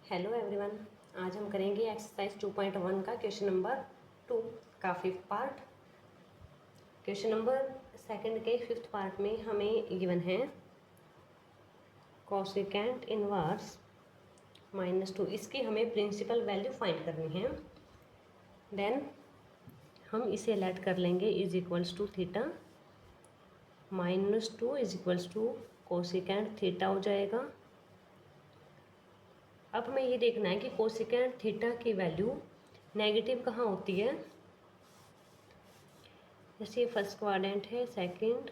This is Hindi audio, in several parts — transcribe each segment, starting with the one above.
Hello everyone. आज हम करेंगे एक्सरसाइज 2.1 का क्वेश्चन नंबर 2 का fifth part. Question number second के फिफ्थ पार्ट में हमें गिवन है कोसेकेंट इनवर्स -2। इसकी हमें प्रिंसिपल वैल्यू फाइंड करनी है। देन हम इसे लेट कर लेंगे is equals to theta -2 is equals to cosecant theta हो जाएगा। अब हमें ये देखना है कि कोसेकेंट थीटा की वैल्यू नेगेटिव कहाँ होती है। जैसे ये फर्स्ट क्वाड्रेंट है, second,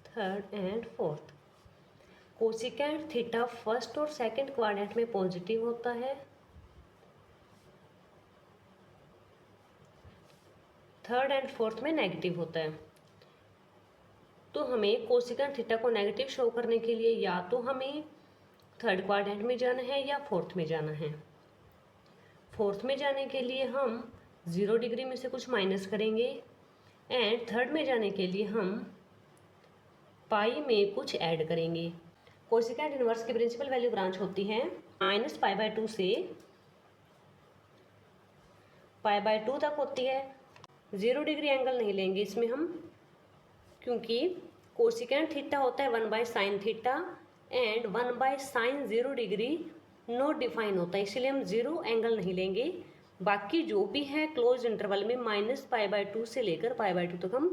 third and fourth. Cosecant theta first और सेकंड क्वाड्रेंट में पॉजिटिव होता है, थर्ड एंड फोर्थ में नेगेटिव होता है। तो हमें कोसेकेंट थीटा को नेगेटिव शो करने के लिए या तो हमें थर्ड क्वाड्रेंट में जाना है या फोर्थ में जाना है। फोर्थ में जाने के लिए हम 0 डिग्री में से कुछ माइनस करेंगे एंड थर्ड में जाने के लिए हम पाई में कुछ ऐड करेंगे। कोसेकेंट इनवर्स की प्रिंसिपल वैल्यू ब्रांच होती है -π/2 से π/2 तक होती है। 0 डिग्री एंगल नहीं लेंगे इसमें हम, क्योंकि कोसेकेंट थीटा होता है 1/sin theta and 1/sin 0 degree not define होता है, इसलिए हम 0 एंगल नहीं लेंगे। बाकी जो भी है क्लोज इंटरवल में -π/2 से लेकर π/2 तक हम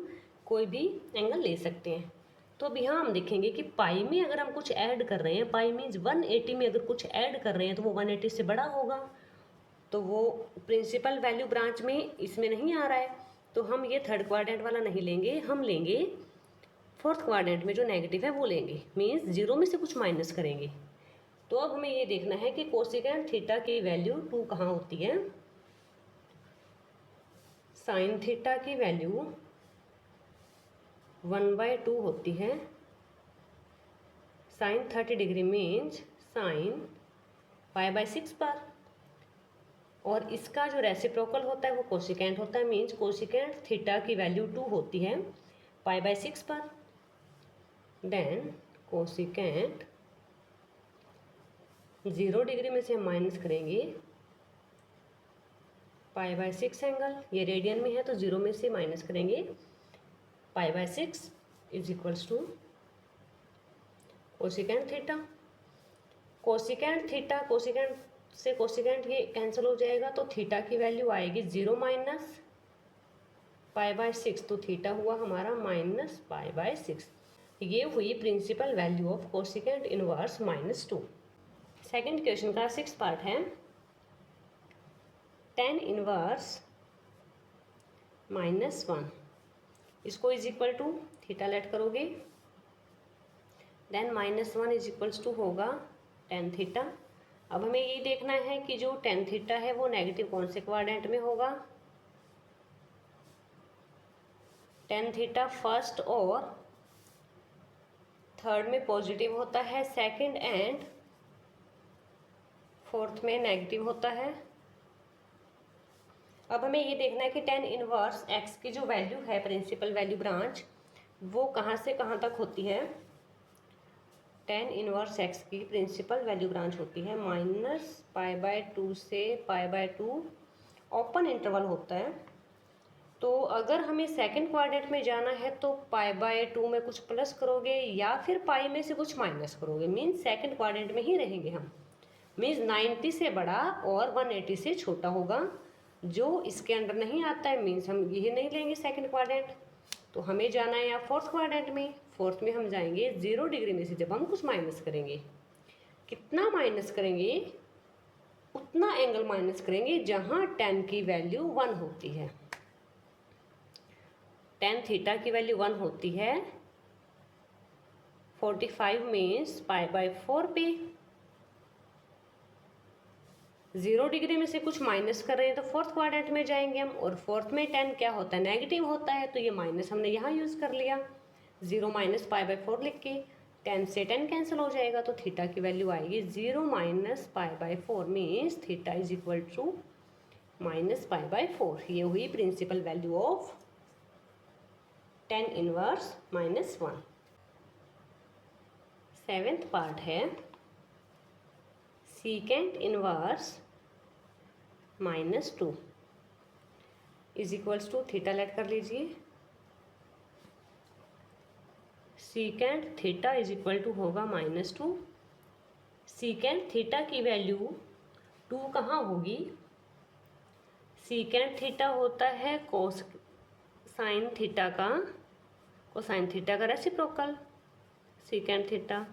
कोई भी एंगल ले सकते हैं। तो अब यहाँ हम देखेंगे कि पाई में अगर हम कुछ ऐड कर रहे हैं, पाई मीन्स 180 में अगर कुछ ऐड कर रहे हैं तो वो 180 से बड़ा होगा, तो वो प्रिंसिपल वैल्यू ब्रांच में इसमें नहीं आ रहा है। तो हम ये थर्ड क्वाड्रेंट वाला नहीं लेंगे, हम लेंगे फोर्थ क्वाड्रेंट में जो नेगेटिव है वो लेंगे, मीन्स 0 में से कुछ माइनस करेंगे। तो अब हमें ये देखना है कि कोसेकेंट थीटा की वैल्यू 2 कहाँ होती है। साइन थीटा की वैल्यू 1/2 होती है। साइन 30 डिग्री मीन्स साइन π/6 पर, और इसका जो रेसिप्रोकल होता है वो कोसेकेंट होता है, मीन्स कोसेकेंट थीटा की वैल्यू 2 होती है π/6 पर। देन कोसेकेंट 0 डिग्री में से हम माइनस करेंगे π/6 एंगल, ये रेडियन में है तो 0 में से माइनस करेंगे π/6 is equals to cosecant theta. Cosecant theta, cosecant से कोसेकेंट ये कैंसिल हो जाएगा तो थीटा की वैल्यू आएगी 0 माइनस π/6, तो थीटा हुआ हमारा -π/6। ये हुई principal value of cosecant inverse -2। Second question का 6th पार्ट है tan इनवर्स -1। इसको is equal to theta let करोगे, देन -1 इज इक्वल्स टू होगा tan थीटा। अब हमें ये देखना है कि जो tan थीटा है वो नेगेटिव कौन से क्वाड्रेंट में होगा। tan थीटा फर्स्ट और थर्ड में पॉजिटिव होता है, सेकंड एंड फोर्थ में नेगेटिव होता है। अब हमें ये देखना है कि tan इनवर्स x की जो वैल्यू है प्रिंसिपल वैल्यू ब्रांच वो कहाँ से कहाँ तक होती है। tan इनवर्स x की प्रिंसिपल वैल्यू ब्रांच होती है -π/2 से π/2, ओपन इंटरवल होता है। तो अगर हमें सेकंड क्वाड्रेंट में जाना है तो π/2 में कुछ प्लस करोगे या फिर पाई में से कुछ माइनस करोगे, मीन्स सेकंड क्वाड्रेंट में ही रहेंगे हम, मीन्स 90 से बड़ा और 180 से छोटा होगा। जो इसके अंडर नहीं आता है मीन्स हम ये नहीं लेंगे सेकंड क्वाड्रेंट। तो हमें जाना है या फोर्थ क्वाड्रेंट में, फोर्थ में हम जाएंगे 0 डिग्री में से जब हम कुछ माइनस करेंगे, कितना माइनस करेंगे, उतना एंगल माइनस करेंगे जहाँ tan की वैल्यू 1 होती है। tan थीटा की वैल्यू 1 होती है 45 मीन्स π/4 पे। 0 डिग्री में से कुछ माइनस कर रहे हैं तो फोर्थ क्वाड्रेंट में जाएंगे हम, और फोर्थ में tan क्या होता है, नेगेटिव होता है, तो ये माइनस हमने यहाँ यूज़ कर लिया 0 माइनस π/4 लिख के। tan से tan कैंसिल हो जाएगा तो थीटा की वैल्यू आएगी 0 minus π/4 means theta is equal to -π/4। ये हुई principal value of tan inverse -1। 7th part है secant inverse -2 is equals to theta let कर लीजिए। Secant theta is equal to होगा -2। सीकेंट थीटा की वैल्यू 2 कहाँ होगी? सीकेंट थीटा होता है कोसाइन थीटा का रेसिप्रोकल सीकेंट थीटा।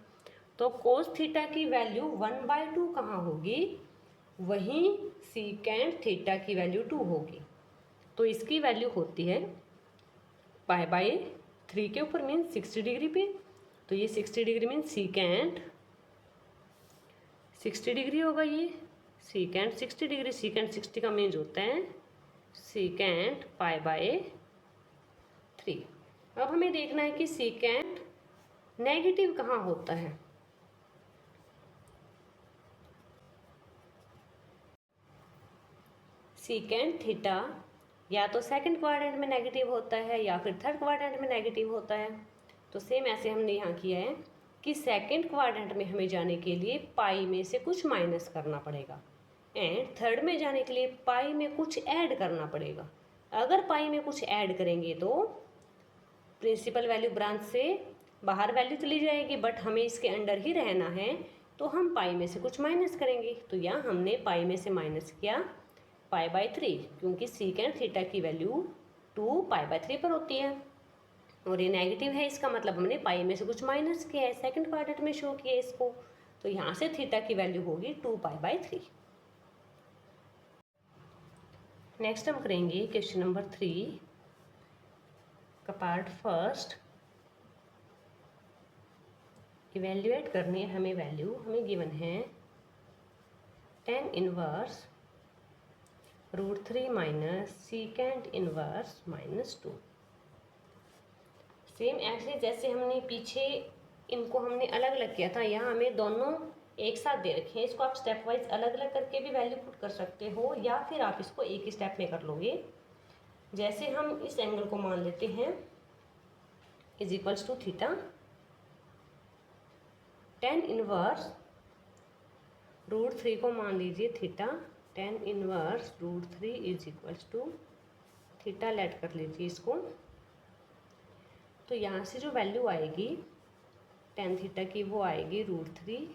तो कोस थीटा की वैल्यू 1/2 कहाँ होगी? वहीं सीकेंट थीटा की वैल्यू 2 होगी। तो इसकी वैल्यू होती है π/3 के ऊपर मीन 60 डिग्री पे। तो ये 60 डिग्री मीन सीकेंट 60 डिग्री होगा। ये सीकेंट 60 डिग्री, सीकेंट 60 का मीन्स होता है सीकेंट π/3। अब हमें देखना है कि सीकेंट नेगेटिव कहाँ होता है। सीकेंट थीटा या तो सेकंड क्वाड्रेंट में नेगेटिव होता है या फिर थर्ड क्वाड्रेंट में नेगेटिव होता है। तो सेम ऐसे हमने यहाँ किया है कि सेकंड क्वाड्रेंट में हमें जाने के लिए पाई में से कुछ माइनस करना पड़ेगा एंड थर्ड में जाने के लिए पाई में कुछ ऐड करना पड़ेगा। अगर पाई में कुछ ऐड करेंगे तो प्रिंसिपल वैल्यू ब्रांच से बाहर वैल्यू चली जाएगी, बट हमें इसके अंडर ही रहना है तो हम पाई में से कुछ माइनस करेंगे। तो यहाँ हमने पाई में से माइनस किया π/3, क्योंकि सीकेंट थीटा की वैल्यू 2 π/3 पर होती है और ये नेगेटिव है, इसका मतलब हमने पाई में से कुछ माइनस किया है, सेकंड क्वाड्रेंट में शो किया है इसको। तो यहाँ से थीटा की वैल्यू होगी 2 π/3। नेक्स्ट हम करेंगे क्वेश्चन नंबर 3 का पार्ट फर्स्ट। इवेल्युएट करनी है हमें वैल्यू, हमें गिवन है tan inverse √3 minus secant inverse -2। Same ऐसे जैसे हमने पीछे इनको हमने अलग अलग किया था, यहाँ हमें दोनों एक साथ दे रखे हैं। इसको आप स्टेप वाइज अलग अलग करके भी वैल्यू पुट कर सकते हो या फिर आप इसको एक ही स्टेप में कर लोगे। जैसे हम इस एंगल को मान लेते हैं is equals to theta. tan inverse √3 को मान लीजिए theta. tan inverse √3 is equals to theta let कर लीजिए इसको। तो यहाँ से जो वैल्यू आएगी tan थीटा की वो आएगी √3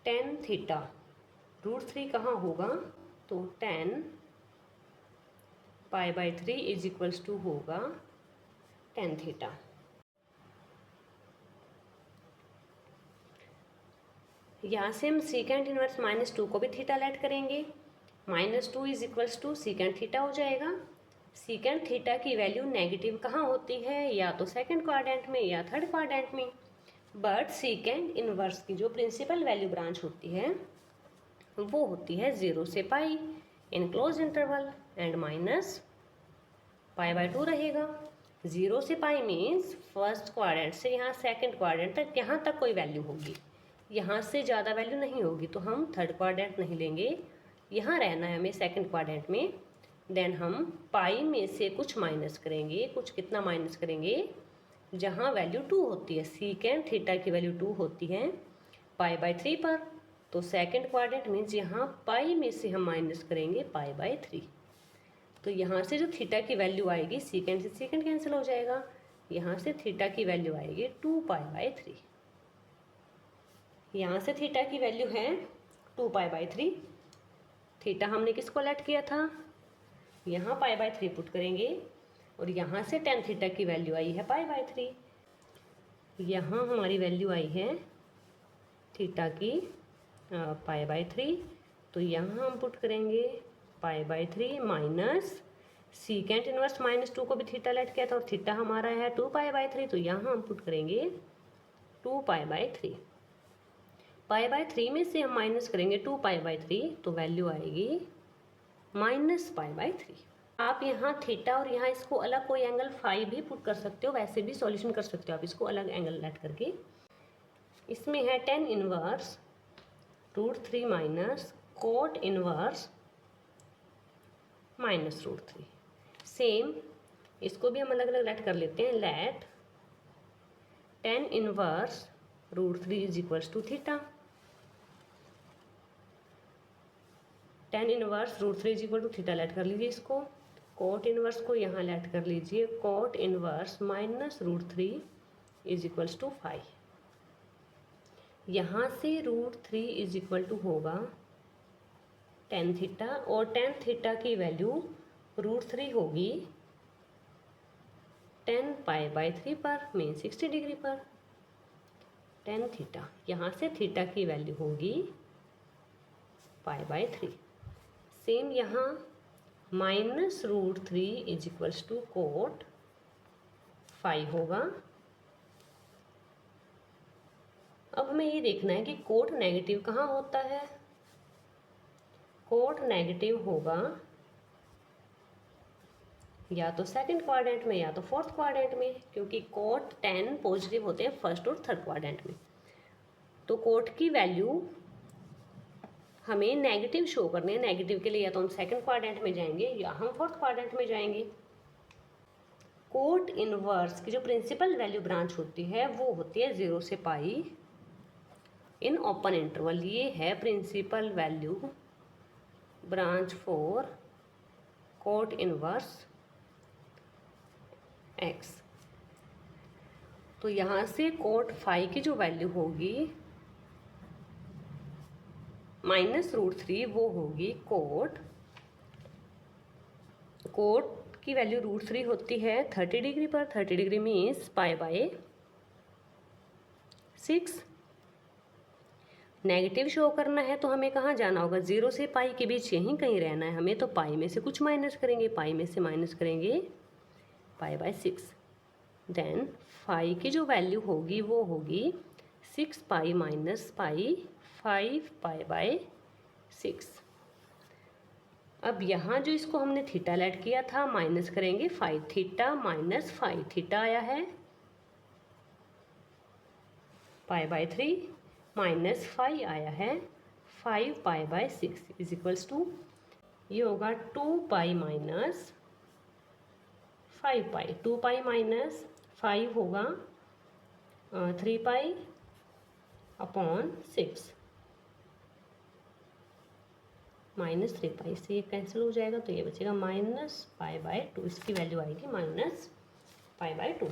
tan थीटा। √3 कहाँ होगा? तो tan π/3 इज इक्वल्स टू होगा tan थीटा। यहाँ से हम सीकेंट इनवर्स -2 को भी थीटा लेट करेंगे। -2 is equals to secant theta हो जाएगा। सीकेंट थीटा की वैल्यू नेगेटिव कहाँ होती है? या तो सेकंड क्वाड्रेंट में या थर्ड क्वाड्रेंट में। बट सीकेंट इनवर्स की जो प्रिंसिपल वैल्यू ब्रांच होती है वो होती है 0 से पाई इन क्लोज इंटरवल एंड -π/2 रहेगा। 0 से पाई मीन्स फर्स्ट क्वाड्रेंट से यहाँ सेकंड क्वाड्रेंट तक, यहाँ तक कोई वैल्यू होगी, यहाँ से ज़्यादा वैल्यू नहीं होगी। तो हम थर्ड क्वाड्रेंट नहीं लेंगे, यहाँ रहना है हमें सेकंड क्वाड्रेंट में। देन हम पाई में से कुछ माइनस करेंगे। कुछ कितना माइनस करेंगे? जहाँ वैल्यू 2 होती है। सीकेंट थीटा की वैल्यू 2 होती है π/3 पर। तो सेकंड क्वाड्रेंट मीन्स यहाँ पाई में से हम माइनस करेंगे π/3। तो यहाँ से जो थीटा की वैल्यू आएगी, सीकेंट से सीकेंट कैंसिल हो जाएगा, यहाँ से थीटा की वैल्यू आएगी 2π/3। यहाँ से थीटा की वैल्यू है 2π/3। थीटा हमने किसको लेट किया था? यहाँ π/3 पुट करेंगे और यहाँ से tan थीटा की वैल्यू आई है π/3। यहाँ हमारी वैल्यू आई है थीटा की π/3। तो यहाँ हम पुट करेंगे π/3 माइनस सीकेंट इनवर्स -2 को भी थीटा लेट किया था और थीटा हमारा है 2π/3। तो यहाँ हम पुट करेंगे 2π/3। π/3 में से हम माइनस करेंगे 2π/3 तो वैल्यू आएगी -π/3। आप यहाँ थीटा और यहाँ इसको अलग कोई एंगल फाई भी पुट कर सकते हो, वैसे भी सॉल्यूशन कर सकते हो आप इसको अलग एंगल लेट करके। इसमें है tan inverse √3 minus cot inverse -√3। Same इसको भी हम अलग अलग लेट कर लेते हैं। Let tan inverse √3 is equals to theta. tan inverse √3 is equal to theta let कर लीजिए इसको। कोट इनवर्स को यहाँ लेट कर लीजिए, cot inverse minus √3 is equals to 5। यहाँ से √3 इज इक्वल टू होगा tan थीटा, और tan थीटा की वैल्यू √3 होगी tan π/3 पर, मीन 60 डिग्री पर। tan थीटा, यहाँ से थीटा की वैल्यू होगी π/3। सेम यहाँ minus √3 is equals to cot 5 होगा। अब हमें ये देखना है कि कोट नेगेटिव कहाँ होता है। कोट नेगेटिव होगा या तो सेकंड क्वाड्रेंट में या तो फोर्थ क्वाड्रेंट में, क्योंकि कोट tan पॉजिटिव होते हैं फर्स्ट और थर्ड क्वाड्रेंट में। तो कोट की वैल्यू हमें नेगेटिव शो करनी है। नेगेटिव के लिए या तो हम सेकंड क्वाड्रेंट में जाएंगे या हम फोर्थ क्वाड्रेंट में जाएंगे। कोट इनवर्स की जो प्रिंसिपल वैल्यू ब्रांच होती है वो होती है 0 से पाई इन ओपन इंटरवल। ये है principal value branch for cot inverse x। तो यहाँ से कोट 5 की जो वैल्यू होगी माइनस √3, वो होगी कोट की वैल्यू √3 होती है 30 डिग्री पर। 30 डिग्री मीन्स π/6। नेगेटिव शो करना है तो हमें कहाँ जाना होगा, 0 से पाई के बीच यहीं कहीं रहना है हमें। तो पाई में से कुछ माइनस करेंगे, पाई में से माइनस करेंगे π/6। देन 5 की जो वैल्यू होगी वो होगी 6π - पाई 5π/6। अब यहाँ जो इसको हमने थीटा लेट किया था माइनस करेंगे 5 थीटा माइनस 5 थीटा आया है π/3 माइनस 5 आया है 5π/6 इज इक्वल्स टू, ये होगा 2π माइनस 5π। 2π माइनस 5 होगा 3π/6 माइनस 3π से ये कैंसिल हो जाएगा, तो ये बचेगा -π/2। इसकी वैल्यू आएगी -π/2।